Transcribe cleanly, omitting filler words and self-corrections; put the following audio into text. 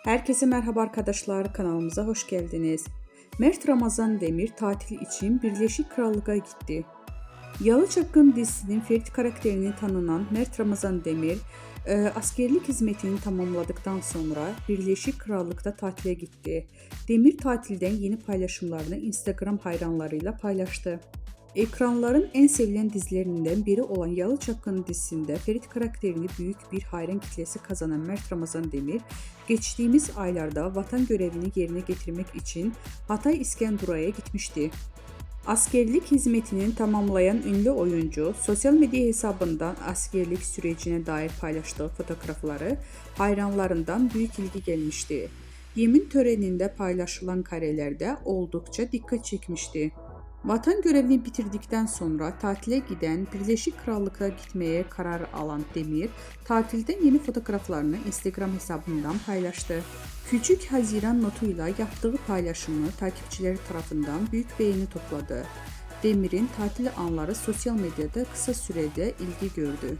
Herkese merhaba arkadaşlar, kanalımıza hoş geldiniz. Mert Ramazan Demir tatil için Birleşik Krallık'a gitti. Yalı Çapkın dizisinin Ferit karakterini tanınan Mert Ramazan Demir, askerlik hizmetini tamamladıktan sonra Birleşik Krallık'ta tatile gitti. Demir tatilden yeni paylaşımlarını Instagram hayranlarıyla paylaştı. Ekranların en sevilen dizilerinden biri olan Yalı Çapkın dizisinde Ferit karakterini büyük bir hayran kitlesi kazanan Mert Ramazan Demir, geçtiğimiz aylarda vatan görevini yerine getirmek için Hatay İskenderun'a gitmişti. Askerlik hizmetini tamamlayan ünlü oyuncu, sosyal medya hesabından askerlik sürecine dair paylaştığı fotoğrafları hayranlarından büyük ilgi gelmişti. Yemin töreninde paylaşılan karelerde oldukça dikkat çekmişti. Vatan görevini bitirdikten sonra tatile giden Birleşik Krallık'a gitmeye karar alan Demir, tatilden yeni fotoğraflarını Instagram hesabından paylaştı. Küçük Haziran notuyla yaptığı paylaşımı takipçileri tarafından büyük beğeni topladı. Demir'in tatil anları sosyal medyada kısa sürede ilgi gördü.